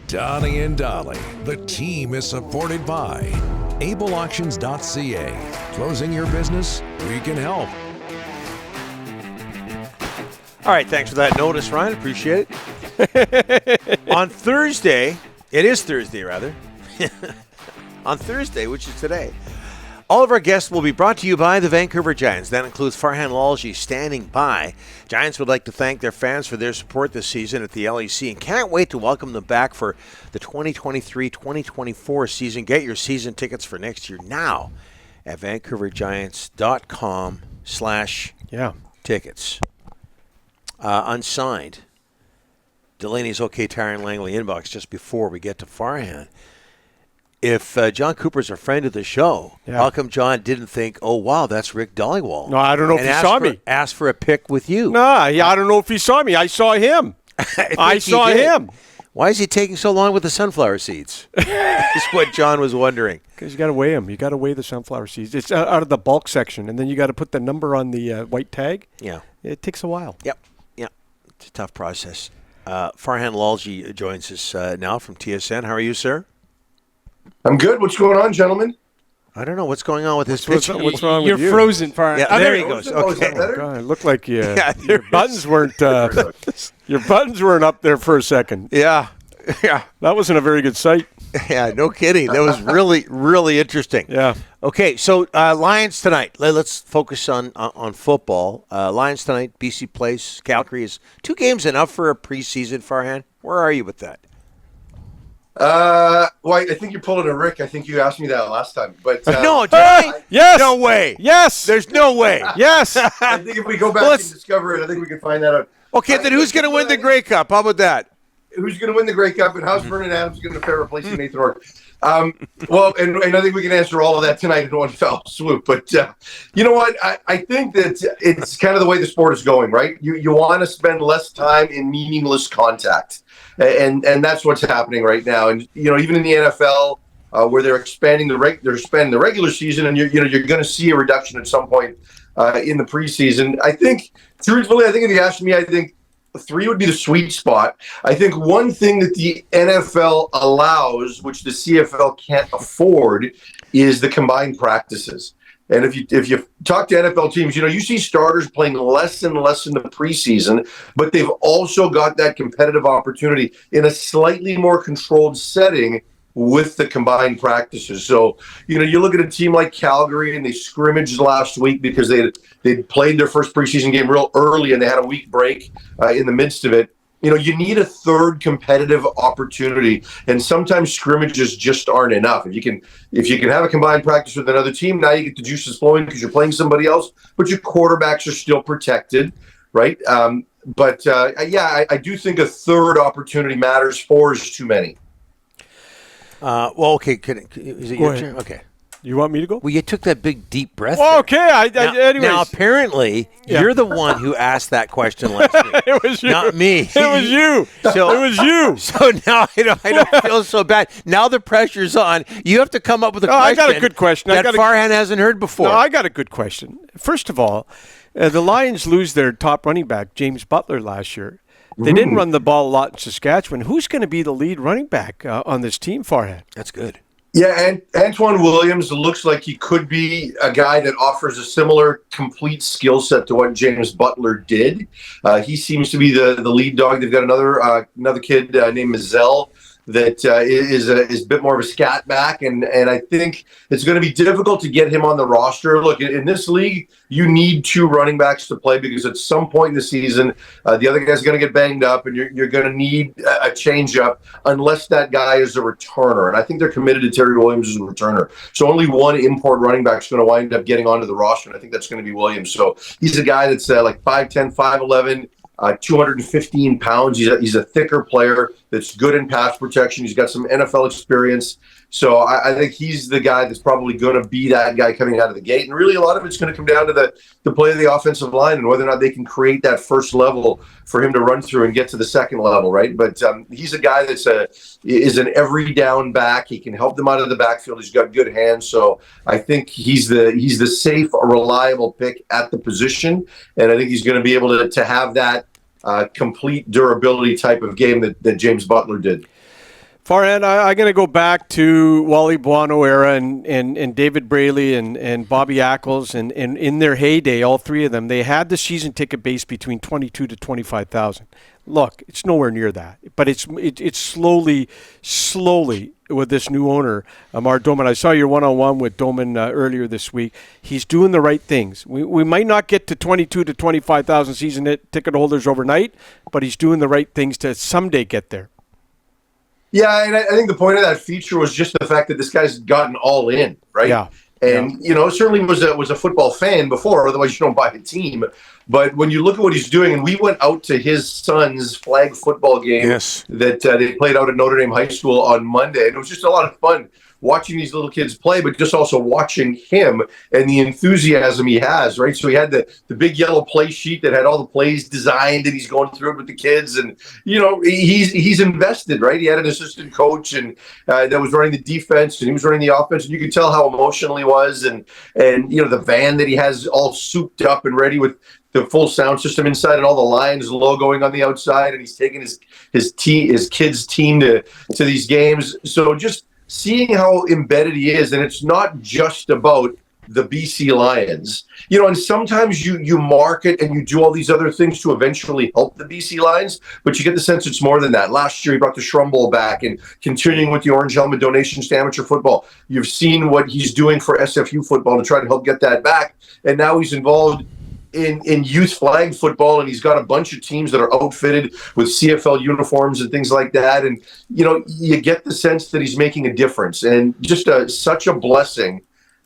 Donnie and Dolly. The team is supported by ableauctions.ca. Closing your business? We can help. All right, thanks for that notice, Ryan. Appreciate it. On Thursday, it is Thursday, rather. On Thursday, which is today, all of our guests will be brought to you by the Vancouver Giants. That includes Farhan Lalji standing by. Giants would like to thank their fans for their support this season at the LEC and can't wait to welcome them back for the 2023-2024 season. Get your season tickets for next year now at vancouvergiants.com/tickets. Unsigned. Delaney's OK Tire and Langley inbox just before we get to Farhan. If John Cooper's a friend of the show, how come John didn't think, oh, wow, that's Rick Dollywall? No, I don't know if he saw me. Asked for a pic with you. No, I don't know if he saw me. I saw him. I saw him. Why is he taking so long with the sunflower seeds? Is what John was wondering. Because you got to weigh them. You got to weigh the sunflower seeds. It's out of the bulk section, and then you got to put the number on the white tag. Yeah. It takes a while. Yep. It's a tough process. Farhan Lalji joins us now from TSN. How are you, sir? I'm good. What's going on, gentlemen? I don't know what's going on with this pitch. What's wrong with you? You're frozen, Farhan. Yeah, there he goes. Okay. God, it looked like your buttons weren't your buttons weren't up there for a second. Yeah. That wasn't a very good sight. Yeah, no kidding. That was really, really interesting. Yeah. Okay, so Lions tonight. Let's focus on football. Lions tonight, BC Place, Calgary. Is 2 games enough for a preseason, Farhan? Where are you with that? Well, I think you're pulling a Rick. I think you asked me that last time. But no, did I? Yes. No way. Yes. There's no way. Yes. I think if we go back and discover it, I think we can find that out. Okay, then who's going to win the Grey Cup? How about that? Who's going to win the Grey Cup, and how's Vernon Adams going to fare replacing Nathan Rourke? Well, and I think we can answer all of that tonight in one fell swoop. But you know what? I think that it's kind of the way the sport is going, right? You want to spend less time in meaningless contact. And that's what's happening right now. And, you know, even in the NFL, where they're expanding the regular season, and you're going to see a reduction at some point in the preseason. I think, truthfully, if you asked me, I think 3 would be the sweet spot. I think one thing that the NFL allows, which the CFL can't afford, is the combined practices. And if you talk to NFL teams, you see starters playing less and less in the preseason, but they've also got that competitive opportunity in a slightly more controlled setting with the combined practices. So, you look at a team like Calgary, and they scrimmaged last week because they'd played their first preseason game real early, and they had a week break in the midst of it. You need a third competitive opportunity, and sometimes scrimmages just aren't enough. If you can have a combined practice with another team, now you get the juices flowing because you're playing somebody else, but your quarterbacks are still protected, right? I do think a third opportunity matters. 4 is too many. Okay. Is it your turn? Okay. You want me to go? Well, you took that big, deep breath. Well, okay. Anyways. Now, apparently, you're the one who asked that question last week. It was you. Not me. It was you. It was you. So now I don't feel so bad. Now the pressure's on. You have to come up with a question. I got a good question. That Farhan hasn't heard before. No, I got a good question. First of all, the Lions lose their top running back, James Butler, last year. They didn't run the ball a lot in Saskatchewan. Who's going to be the lead running back on this team, Farhan? That's good. Yeah, and Antoine Williams looks like he could be a guy that offers a similar complete skill set to what James Butler did. He seems to be the lead dog. They've got another kid named Mazel that is a bit more of a scat back, and I think it's going to be difficult to get him on the roster. Look, in this league, you need 2 running backs to play because at some point in the season, the other guy's going to get banged up, and you're going to need a change-up unless that guy is a returner. And I think they're committed to Terry Williams as a returner. So only one import running back is going to wind up getting onto the roster, and I think that's going to be Williams. So he's a guy that's like 5'10", 5'11", 215 pounds. He's a thicker player that's good in pass protection. He's got some NFL experience. So I think he's the guy that's probably going to be that guy coming out of the gate. And really a lot of it's going to come down to the play of the offensive line and whether or not they can create that first level for him to run through and get to the second level, right? But he's a guy that's is an every down back. He can help them out of the backfield. He's got good hands. So I think he's the safe, reliable pick at the position. And I think he's going to be able to have that complete durability type of game that James Butler did. Farhan, I'm going to go back to Wally Buono era and David Braley and Bobby Ackles, and in their heyday, all three of them, they had the season ticket base between 22 to 25,000. Look, it's nowhere near that, but it's slowly with this new owner, Amar Doman. I saw your one-on-one with Doman earlier this week. He's doing the right things. We might not get to 22 to 25,000 season ticket holders overnight, but he's doing the right things to someday get there. Yeah, and I think the point of that feature was just the fact that this guy's gotten all in, right? Yeah. And, certainly was a football fan before, otherwise you don't buy a team. But when you look at what he's doing, and we went out to his son's flag football game that they played out at Notre Dame High School on Monday, and it was just a lot of fun watching these little kids play, but just also watching him and the enthusiasm he has, right? So he had the big yellow play sheet that had all the plays designed, and he's going through it with the kids. And, he's invested, right? He had an assistant coach and that was running the defense, and he was running the offense, and you could tell how emotional he was. And the van that he has all souped up and ready with the full sound system inside and all the Lions logoing on the outside, and he's taking his kids' team to these games. So just seeing how embedded he is, and it's not just about the BC Lions, and sometimes you market and you do all these other things to eventually help the BC Lions, but you get the sense it's more than that. Last year, he brought the Shrum Bowl back, and continuing with the Orange Helmet donations to amateur football. You've seen what he's doing for SFU football to try to help get that back, and now he's involved in youth flag football, and he's got a bunch of teams that are outfitted with CFL uniforms and things like that. And, you get the sense that he's making a difference, and just such a blessing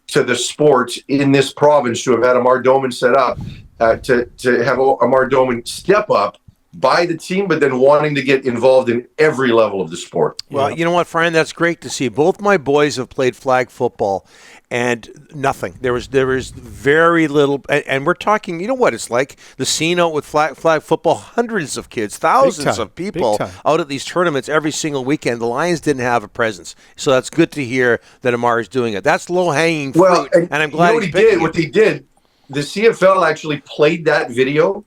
to the sport in this province to have had Amar Doman set up, to have Amar Doman step up by the team, but then wanting to get involved in every level of the sport. Well, you know what, Fran? That's great to see. Both my boys have played flag football, and nothing. There was very little, and we're talking. You know what it's like, the scene out with flag football. Hundreds of kids, thousands of people out at these tournaments every single weekend. The Lions didn't have a presence, so that's good to hear that Amar is doing it. That's low hanging fruit, and I'm glad what he did. The CFL actually played that video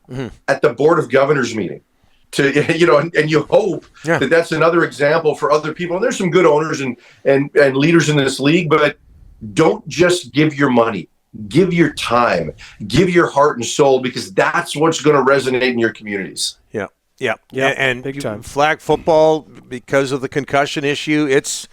at the Board of Governors meeting. And you hope that that's another example for other people. And there's some good owners and leaders in this league, but don't just give your money. Give your time. Give your heart and soul, because that's what's going to resonate in your communities. Yeah, and big time. Flag football, because of the concussion issue, it's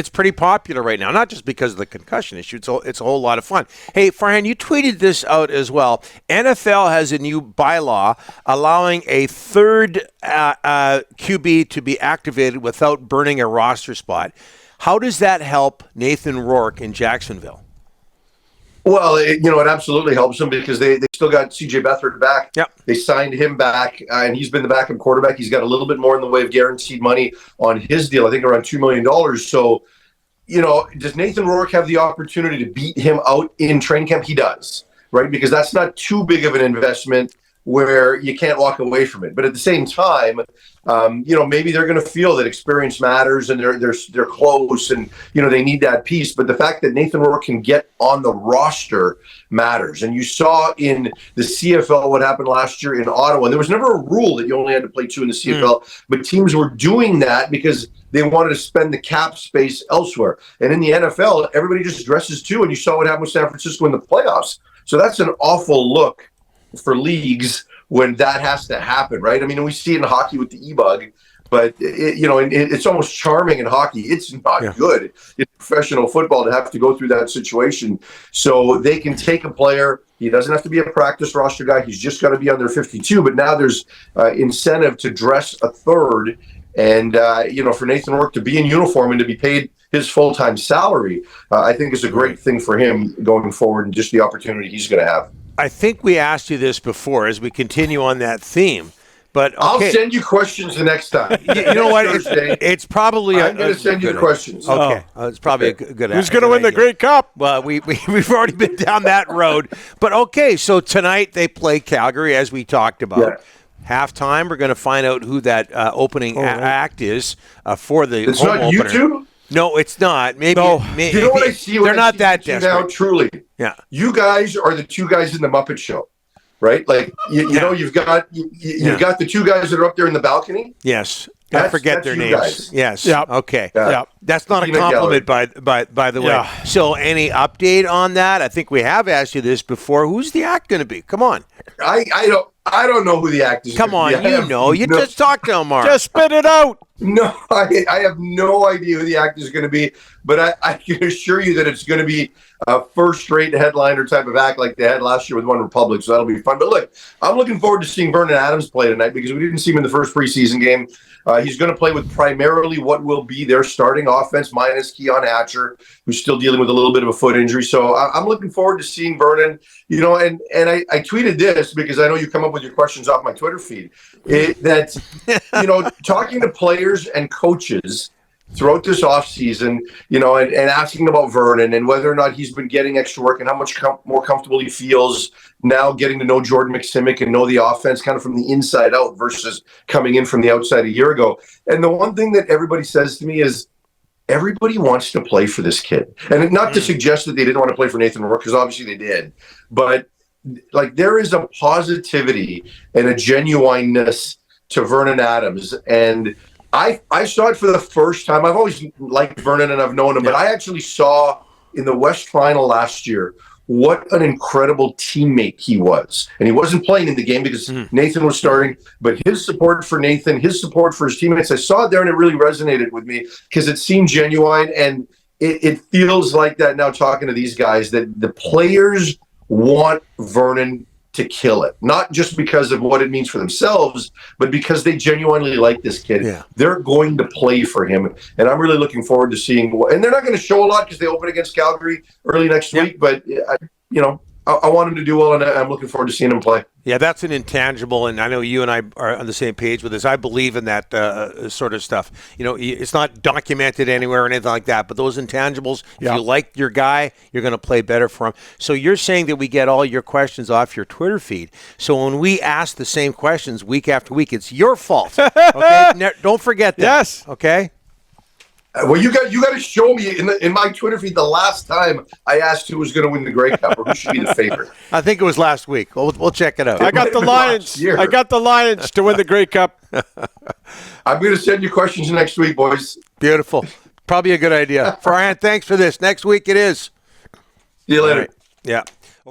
pretty popular right now. Not just because of the concussion issue; it's a whole lot of fun. Hey, Farhan, you tweeted this out as well. NFL has a new bylaw allowing a third QB to be activated without burning a roster spot. How does that help Nathan Rourke in Jacksonville? Well, it absolutely helps them, because they still got C.J. Beathard back. Yep. They signed him back, and he's been the backup quarterback. He's got a little bit more in the way of guaranteed money on his deal, I think around $2 million. So, does Nathan Rourke have the opportunity to beat him out in training camp? He does, right? Because that's not too big of an investment where you can't walk away from it. But at the same time, maybe they're going to feel that experience matters, and they're close, and they need that piece. But the fact that Nathan Rourke can get on the roster matters. And you saw in the CFL what happened last year in Ottawa. And there was never a rule that you only had to play two in the CFL, but teams were doing that because they wanted to spend the cap space elsewhere. And in the NFL, everybody just dresses two, and you saw what happened with San Francisco in the playoffs. So that's an awful look for leagues when that has to happen, right? I mean, we see it in hockey with the e-bug, but it's almost charming in hockey. It's not good in professional football to have to go through that situation. So they can take a player. He doesn't have to be a practice roster guy. He's just got to be under 52. But now there's incentive to dress a third, and for Nathan Rourke to be in uniform and to be paid his full-time salary, I think is a great thing for him going forward, and just the opportunity he's going to have. I think we asked you this before as we continue on that theme, but okay. I'll send you questions the next time. You know what? It's probably I'm going to send you the questions. Okay, it's probably a good. Who's going to win the Grey Cup? Well, we've already been down that road, but okay. So tonight they play Calgary, as we talked about. Yeah. Halftime, we're going to find out who that opening act is for the It's home not opener. YouTube? No, it's not. Maybe, you know what I see? They're not that desperate. Now, truly. Yeah. You guys are the two guys in the Muppet Show, right? Like, you know, you've got the two guys that are up there in the balcony. Yes. I forget their you names. guys. Yes. Yep. Okay. Yeah. That's not a Peanut compliment, by the way. Yeah. So, any update on that? I think we have asked you this before. Who's the act going to be? Come on. I don't know who the actor is. Come on. You just talked to Omar. Just spit it out. No, I have no idea who the actor is going to be, but I can assure you that it's going to be a first-rate headliner type of act like they had last year with One Republic, so that'll be fun. But look, I'm looking forward to seeing Vernon Adams play tonight because we didn't see him in the first preseason game. He's going to play with primarily what will be their starting offense, minus Keon Hatcher, who's still dealing with a little bit of a foot injury. So I'm looking forward to seeing Vernon. You know, and I tweeted this because I know you come up with your questions off my Twitter feed. That you know, talking to players and coaches throughout this offseason, you know, and asking about Vernon and whether or not he's been getting extra work and how much more comfortable he feels now getting to know Jordan McSimic and know the offense kind of from the inside out versus coming in from the outside a year ago. And the one thing that everybody says to me is everybody wants to play for this kid. And not to suggest that they didn't want to play for Nathan Rourke, because obviously they did. But like there is a positivity and a genuineness to Vernon Adams. And I saw it for the first time. I've always liked Vernon and I've known him, but I actually saw in the West Final last year what an incredible teammate he was. And he wasn't playing in the game because Nathan was starting, but his support for Nathan, his support for his teammates, I saw it there and it really resonated with me because it seemed genuine. And it feels like that now talking to these guys, that the players want Vernon to kill it, not just because of what it means for themselves, but because they genuinely like this kid. Yeah. They're going to play for him, and I'm really looking forward to seeing. And they're not going to show a lot because they open against Calgary early next week. But I want him to do well, and I'm looking forward to seeing him play. Yeah, that's an intangible, and I know you and I are on the same page with this. I believe in that sort of stuff. You know, it's not documented anywhere or anything like that, but those intangibles, if you like your guy, you're going to play better for him. So you're saying that we get all your questions off your Twitter feed. So when we ask the same questions week after week, it's your fault. Okay? Don't forget that. Yes. Okay? Well, you got to show me in my Twitter feed the last time I asked who was going to win the Grey Cup or who should be the favorite. I think it was last week. We'll check it out. I got the Lions. I got the Lions to win the Grey Cup. I'm going to send you questions next week, boys. Beautiful. Probably a good idea. Farhan, thanks for this. Next week it is. See you later. Right. Yeah.